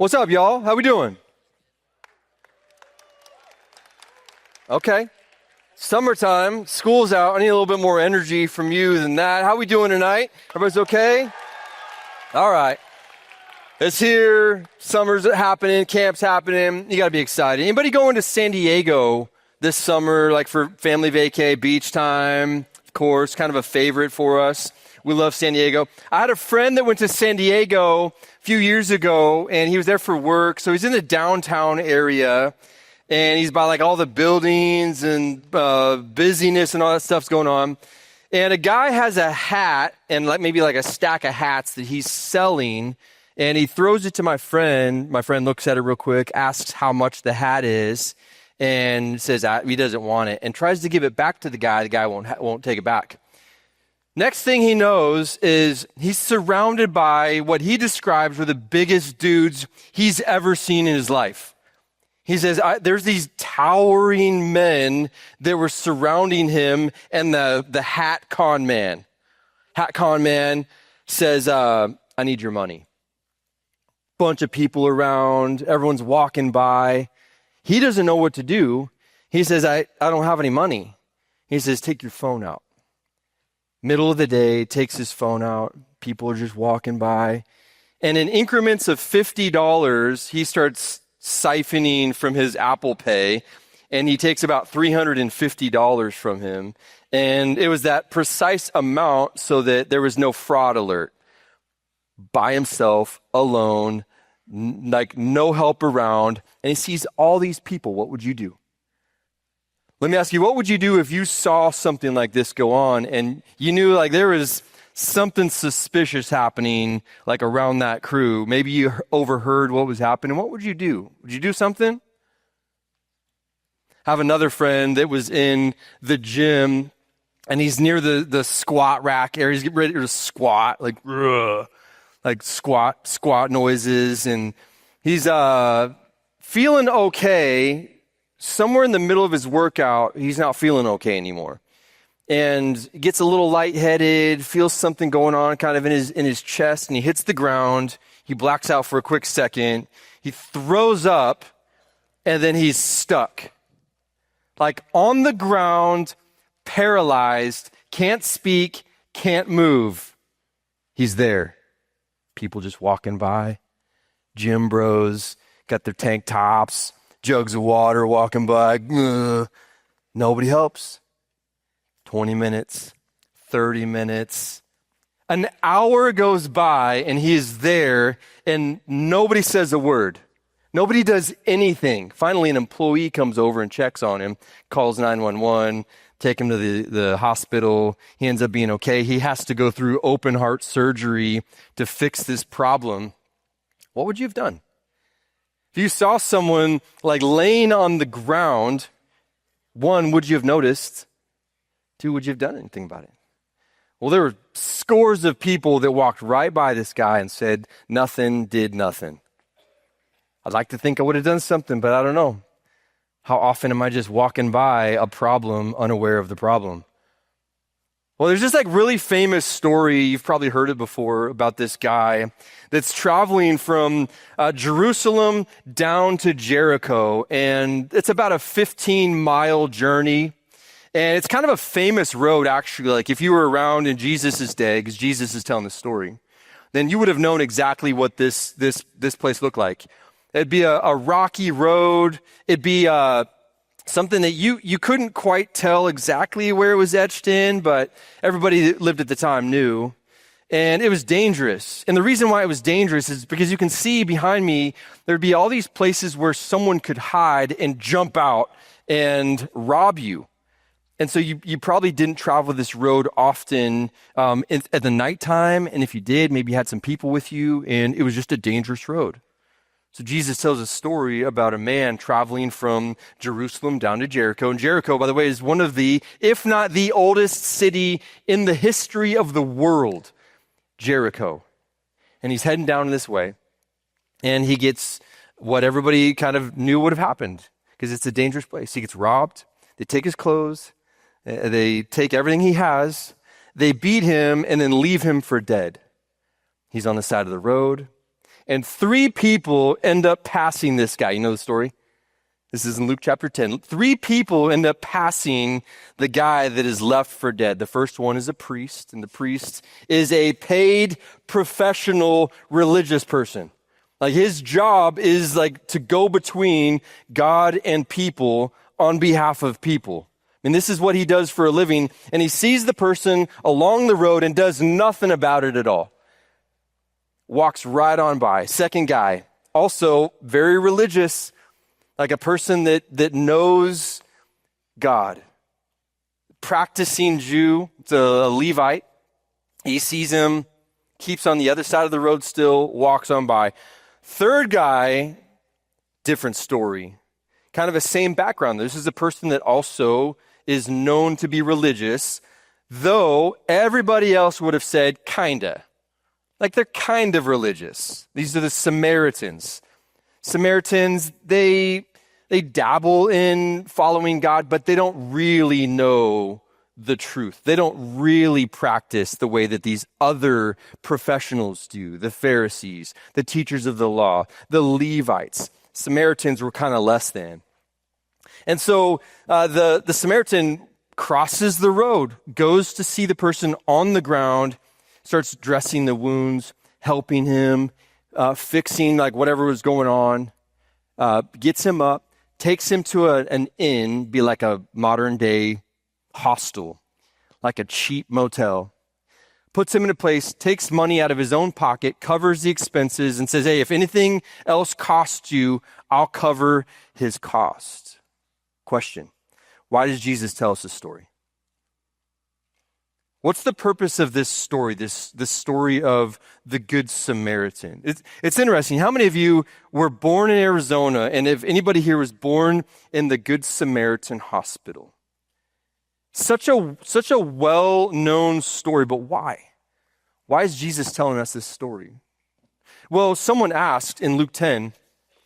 What's up, y'all? How we doing? Okay. Summertime, school's out. I need a little bit more energy from you than that. How we doing tonight? Everybody's okay? All right. It's here. Summer's happening. Camp's happening. You got to be excited. Anybody going to San Diego this summer, like for family vacay, beach time? Of course, kind of a favorite for us. We love San Diego. I had a friend that went to San Diego a few years ago, and he was there for work. So he's in the downtown area, and he's by like all the buildings and busyness and all that stuff's going on. And a guy has a hat and like maybe like a stack of hats that he's selling, and he throws it to my friend. My friend looks at it real quick, asks how much the hat is, and says he doesn't want it, and tries to give it back to the guy. The guy won't take it back. Next thing he knows is he's surrounded by what he describes were the biggest dudes he's ever seen in his life. He says, there's these towering men that were surrounding him and the hat con man. Hat con man says, I need your money. Bunch of people around, everyone's walking by. He doesn't know what to do. He says, I don't have any money. He says, take your phone out. Middle of the day, takes his phone out. People are just walking by. And in increments of $50, he starts siphoning from his Apple Pay, and he takes about $350 from him. And it was that precise amount so that there was no fraud alert. By himself, alone, like no help around, and he sees all these people. What would you do? Let me ask you, what would you do if you saw something like this go on and you knew like there was something suspicious happening like around that crew? Maybe you overheard what was happening. What would you do? Would you do something? I have another friend that was in the gym, and he's near the squat rack area. He's getting ready to squat, like squat noises, and he's feeling okay. Somewhere in the middle of his workout, he's not feeling okay anymore, and gets a little lightheaded, feels something going on kind of in his chest, and he hits the ground. He blacks out for a quick second. He throws up, and then he's stuck, like on the ground, paralyzed, can't speak, can't move. He's there. People just walking by, gym bros, got their tank tops, jugs of water walking by. Nobody helps. 20 minutes, 30 minutes. An hour goes by and he is there and nobody says a word. Nobody does anything. Finally, an employee comes over and checks on him, calls 911, take him to the hospital. He ends up being okay. He has to go through open heart surgery to fix this problem. What would you have done? If you saw someone like laying on the ground, one, would you have noticed? Two, would you have done anything about it? Well, there were scores of people that walked right by this guy and said nothing, did nothing. I'd like to think I would have done something, but I don't know. How often am I just walking by a problem unaware of the problem? Well, there's this like really famous story, you've probably heard it before, about this guy that's traveling from Jerusalem down to Jericho. And it's about a 15-mile journey. And it's kind of a famous road, actually. Like if you were around in Jesus' day, because Jesus is telling the story, then you would have known exactly what this place looked like. It'd be a rocky road. It'd be something that you couldn't quite tell exactly where it was etched in, but everybody that lived at the time knew. And it was dangerous. And the reason why it was dangerous is because you can see behind me, there'd be all these places where someone could hide and jump out and rob you. And so you probably didn't travel this road often at the nighttime. And if you did, maybe you had some people with you, and it was just a dangerous road. So Jesus tells a story about a man traveling from Jerusalem down to Jericho. And Jericho, by the way, is one of the, if not the oldest city in the history of the world, Jericho. And he's heading down this way. And he gets what everybody kind of knew would have happened, because it's a dangerous place. He gets robbed. They take his clothes. They take everything he has. They beat him and then leave him for dead. He's on the side of the road. And 3 people end up passing this guy. You know the story? This is in Luke chapter 10. 3 people end up passing the guy that is left for dead. The first one is a priest, and the priest is a paid professional religious person. Like his job is like to go between God and people on behalf of people. I mean, this is what he does for a living, and he sees the person along the road and does nothing about it at all. Walks right on by. Second guy, also very religious, like a person that knows God. Practicing Jew, it's a Levite. He sees him, keeps on the other side of the road still, walks on by. Third guy, different story. Kind of a same background. This is a person that also is known to be religious, though everybody else would have said kinda. Like they're kind of religious. These are the Samaritans. Samaritans, they dabble in following God, but they don't really know the truth. They don't really practice the way that these other professionals do, the Pharisees, the teachers of the law, the Levites. Samaritans were kind of less than. And so the Samaritan crosses the road, goes to see the person on the ground, starts dressing the wounds, helping him, fixing like whatever was going on, gets him up, takes him to an inn, be like a modern day hostel, like a cheap motel, puts him in a place, takes money out of his own pocket, covers the expenses, and says, hey, if anything else costs you, I'll cover his cost. Question, why does Jesus tell us this story? What's the purpose of this story, this story of the Good Samaritan? It's interesting. How many of you were born in Arizona, and if anybody here was born in the Good Samaritan Hospital? Such a well-known story, but why? Why is Jesus telling us this story? Well, someone asked in Luke 10,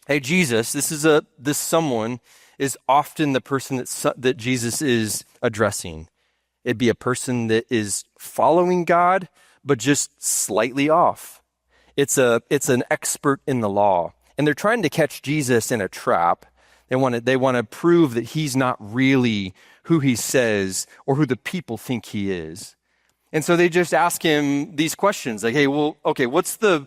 hey, Jesus, this someone is often the person that Jesus is addressing. It'd be a person that is following God, but just slightly off. It's an expert in the law, and they're trying to catch Jesus in a trap. They want to prove that he's not really who he says or who the people think he is. And so they just ask him these questions like, hey, well, okay, what's the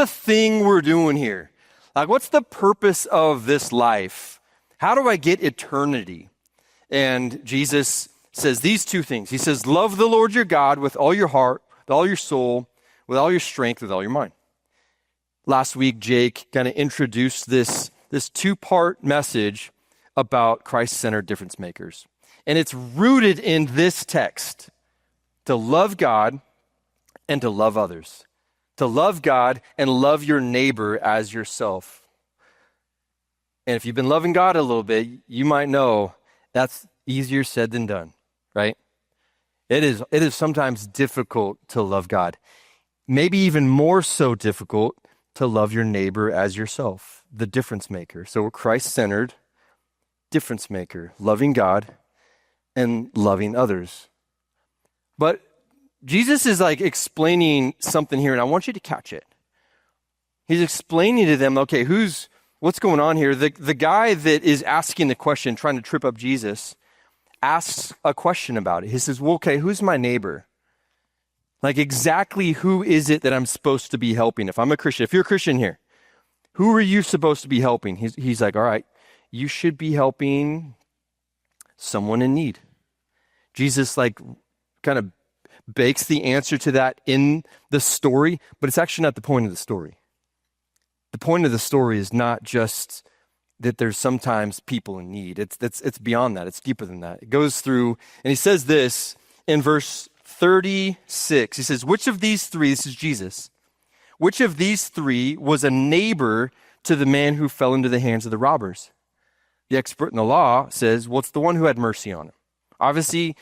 thing we're doing here? Like, what's the purpose of this life? How do I get eternity? And Jesus says these 2 things. He says, love the Lord your God with all your heart, with all your soul, with all your strength, with all your mind. Last week, Jake kind of introduced this 2-part message about Christ-centered difference makers. And it's rooted in this text, to love God and to love others. To love God and love your neighbor as yourself. And if you've been loving God a little bit, you might know that's easier said than done, right? It is sometimes difficult to love God. Maybe even more so difficult to love your neighbor as yourself, the difference maker. So we're Christ-centered, difference maker, loving God and loving others. But Jesus is like explaining something here, and I want you to catch it. He's explaining to them, okay, what's going on here? The guy that is asking the question, trying to trip up Jesus, asks a question about it. He says, well, okay, who's my neighbor? Like exactly who is it that I'm supposed to be helping? If I'm a Christian, if you're a Christian here, who are you supposed to be helping? He's like, all right, you should be helping someone in need. Jesus like kind of bakes the answer to that in the story, but it's actually not the point of the story. The point of the story is not just that there's sometimes people in need. It's beyond that. It's deeper than that. It goes through, and he says this in verse 36. He says, which of these 3, this is Jesus, which of these 3 was a neighbor to the man who fell into the hands of the robbers? The expert in the law says, well, it's the one who had mercy on him. Obviously,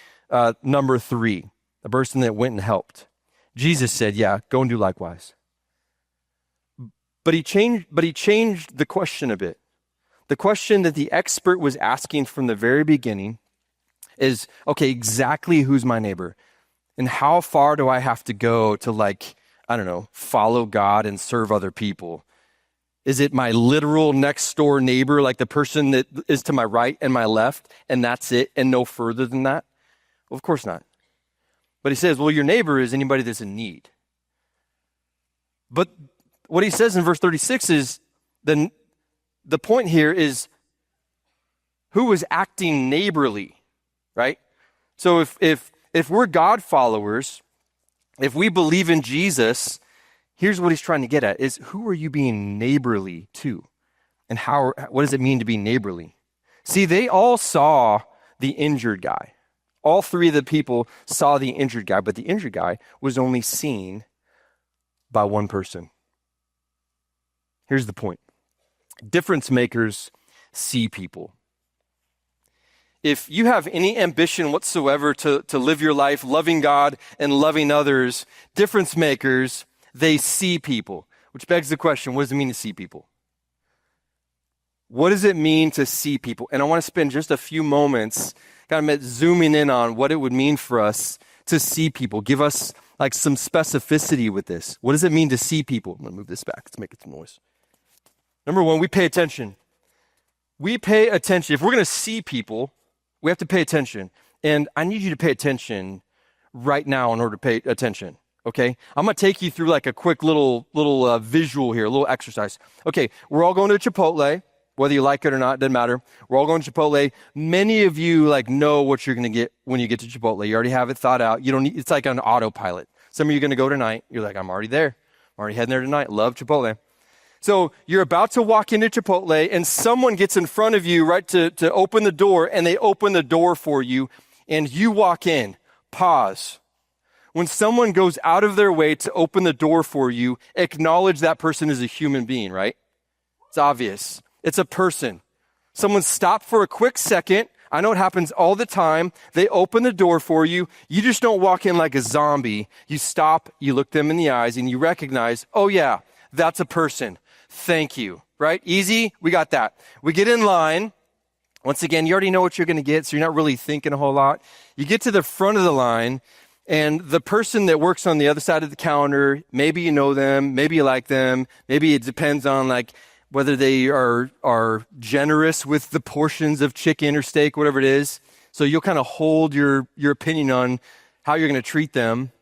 number 3, the person that went and helped. Jesus said, yeah, go and do likewise. But he changed the question a bit. The question that the expert was asking from the very beginning is, okay, exactly who's my neighbor? And how far do I have to go to follow God and serve other people? Is it my literal next door neighbor, like the person that is to my right and my left, and that's it, and no further than that? Well, of course not. But he says, well, your neighbor is anybody that's in need. But what he says in verse 36 is, the point here is who is acting neighborly, right? So if we're God followers, if we believe in Jesus, here's what he's trying to get at is who are you being neighborly to? And what does it mean to be neighborly? See, they all saw the injured guy. All three of the people saw the injured guy, but the injured guy was only seen by one person. Here's the point. Difference makers see people. If you have any ambition whatsoever to live your life loving God and loving others, difference makers, they see people. Which begs the question, what does it mean to see people? What does it mean to see people? And I want to spend just a few moments kind of zooming in on what it would mean for us to see people. Give us like some specificity with this. What does it mean to see people? I'm going to move this back. Let's make it some noise. Number one, we pay attention. We pay attention. If we're going to see people, we have to pay attention. And I need you to pay attention right now in order to pay attention. Okay? I'm going to take you through like a quick little visual here, a little exercise. Okay, we're all going to Chipotle. Whether you like it or not, it doesn't matter. We're all going to Chipotle. Many of you like know what you're going to get when you get to Chipotle. You already have it thought out. You don't need, it's like an autopilot. Some of you are going to go tonight. You're like, I'm already there. I'm already heading there tonight. Love Chipotle. So you're about to walk into Chipotle and someone gets in front of you, right, to open the door, and they open the door for you and you walk in. Pause. When someone goes out of their way to open the door for you, acknowledge that person is a human being, right? It's obvious. It's a person. Someone stopped for a quick second. I know it happens all the time. They open the door for you. You just don't walk in like a zombie. You stop, you look them in the eyes, and you recognize, oh yeah, that's a person. Thank you, right? Easy, we got that. We get in line. Once again, you already know what you're going to get, so you're not really thinking a whole lot. You get to the front of the line, and the person that works on the other side of the counter, maybe you know them, maybe you like them, maybe it depends on like whether they are generous with the portions of chicken or steak, whatever it is. So you'll kind of hold your opinion on how you're going to treat them.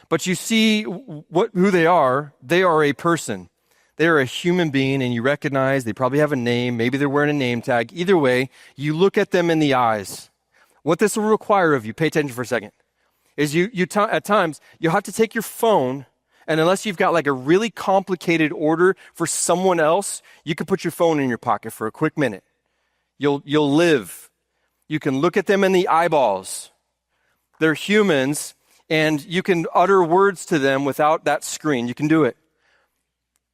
But you see who they are. They are a person. They are a human being, and you recognize they probably have a name. Maybe they're wearing a name tag. Either way, you look at them in the eyes. What this will require of you, pay attention for a second, is at times you'll have to take your phone. And unless you've got like a really complicated order for someone else, you can put your phone in your pocket for a quick minute. You'll live. You can look at them in the eyeballs. They're humans, and you can utter words to them without that screen. You can do it.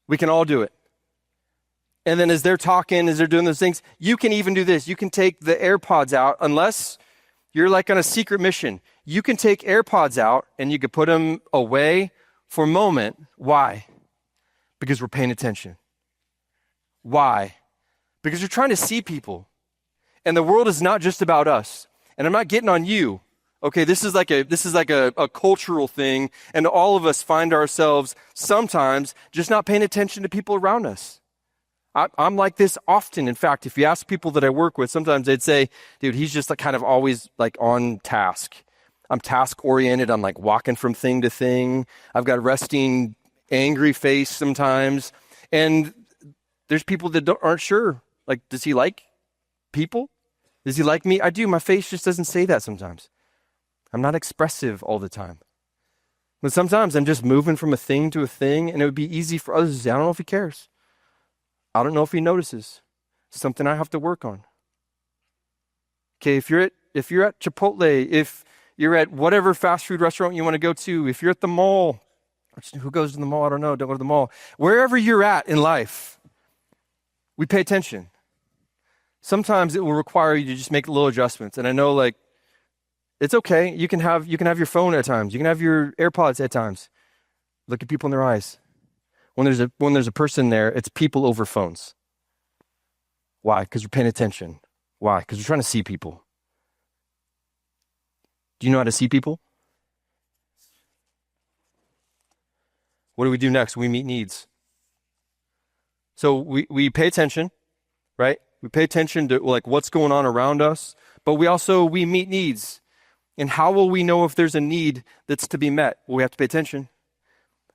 We can all do it. And then as they're talking, as they're doing those things, you can even do this. You can take the AirPods out, unless you're like on a secret mission. You can take AirPods out and you can put them away for a moment. Why? Because we're paying attention. Why? Because you're trying to see people. And the world is not just about us. And I'm not getting on you. Okay, this is like a cultural thing, and all of us find ourselves sometimes just not paying attention to people around us. I'm like this often. In fact, if you ask people that I work with, sometimes they'd say, dude, he's just like kind of always like on task. I'm task oriented. I'm like walking from thing to thing. I've got a resting, angry face sometimes. And there's people that aren't sure. Like, does he like people? Does he like me? I do. My face just doesn't say that sometimes. I'm not expressive all the time. But sometimes I'm just moving from a thing to a thing, and it would be easy for others to say, I don't know if he cares. I don't know if he notices. Something I have to work on. Okay, if you're at Chipotle, if you're at whatever fast food restaurant you want to go to, if you're at the mall, who goes to the mall? I don't know. Don't go to the mall. Wherever you're at in life, we pay attention. Sometimes it will require you to just make little adjustments. And I know, like, it's okay. You can have your phone at times. You can have your AirPods at times. Look at people in their eyes. When there's a person there, it's people over phones. Why? Because we're paying attention. Why? Because we're trying to see people. Do you know how to see people? What do we do next? We meet needs. So we pay attention, right? We pay attention to like what's going on around us, but we meet needs. And how will we know if there's a need that's to be met? Well, we have to pay attention.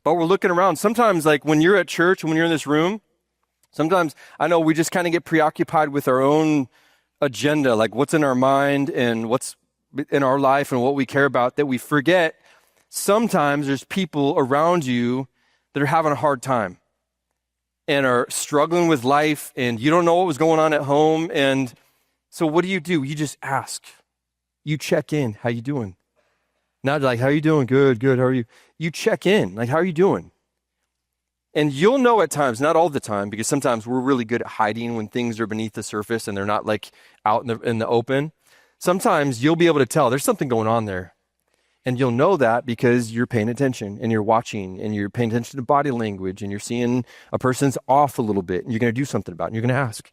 But we're looking around. Sometimes, like when you're at church, when you're in this room, sometimes I know we just kind of get preoccupied with our own agenda, like what's in our mind and what's in our life and what we care about, that we forget sometimes there's people around you that are having a hard time and are struggling with life, and you don't know what was going on at home. And so what do? You just ask. You check in. How you doing? Not like, how you doing? Good. How are you? You check in. Like, how are you doing? And you'll know at times, not all the time, because sometimes we're really good at hiding when things are beneath the surface and they're not like out in the open. Sometimes you'll be able to tell there's something going on there. And you'll know that because you're paying attention and you're watching and you're paying attention to body language and you're seeing a person's off a little bit and you're going to do something about it and you're going to ask.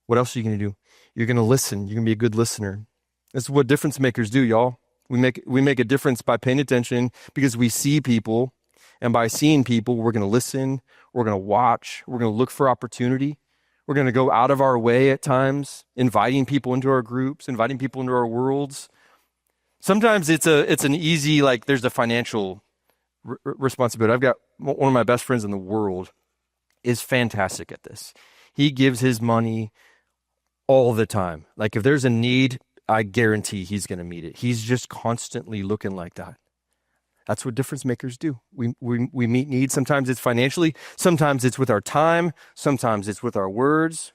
What else are you going to do? You're going to listen. You're going to be a good listener. This is what difference makers do, y'all. We make a difference by paying attention because we see people, and by seeing people, we're going to listen, we're going to watch, we're going to look for opportunity. We're going to go out of our way at times, inviting people into our groups, inviting people into our worlds. Sometimes it's an easy, like there's a financial responsibility. I've got one of my best friends in the world is fantastic at this. He gives his money all the time. Like if there's a need, I guarantee he's going to meet it. He's just constantly looking like that. That's what difference makers do. We meet needs. Sometimes it's financially. Sometimes it's with our time. Sometimes it's with our words.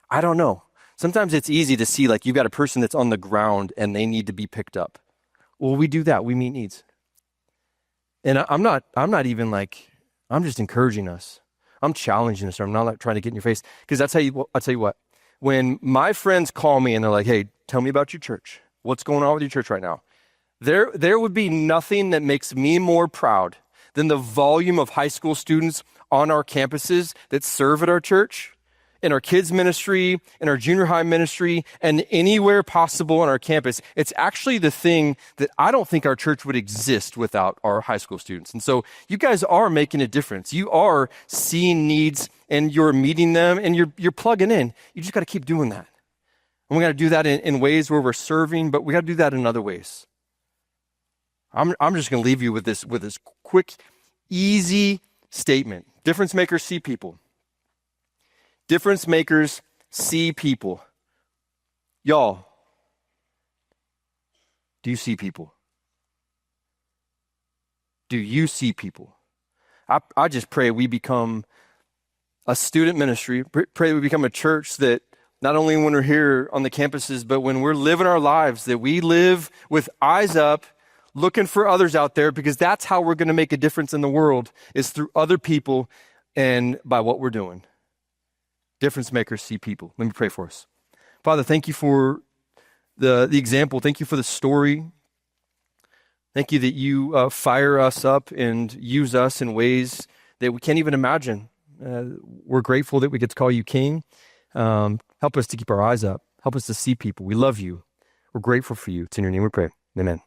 I don't know. Sometimes it's easy to see like you've got a person that's on the ground and they need to be picked up. Well, we do that. We meet needs. And I'm not even like, I'm just encouraging us. I'm challenging us. I'm not like trying to get in your face. Because I'll tell you what, when my friends call me and they're like, hey, tell me about your church. What's going on with your church right now? There would be nothing that makes me more proud than the volume of high school students on our campuses that serve at our church, in our kids ministry, in our junior high ministry, and anywhere possible on our campus. It's actually the thing that I don't think our church would exist without our high school students. And so you guys are making a difference. You are seeing needs and you're meeting them and you're plugging in. You just got to keep doing that. And we got to do that in ways where we're serving, but we got to do that in other ways. I'm just going to leave you with this quick, easy statement. Difference makers see people. Difference makers see people. Y'all, do you see people? Do you see people? I just pray we become a student ministry. Pray we become a church that not only when we're here on the campuses, but when we're living our lives, that we live with eyes up, looking for others out there, because that's how we're going to make a difference in the world, is through other people and by what we're doing. Difference makers see people. Let me pray for us. Father, thank you for the example. Thank you for the story. Thank you that you fire us up and use us in ways that we can't even imagine. We're grateful that we get to call you King. Help us to keep our eyes up. Help us to see people. We love you. We're grateful for you. It's in your name we pray. Amen.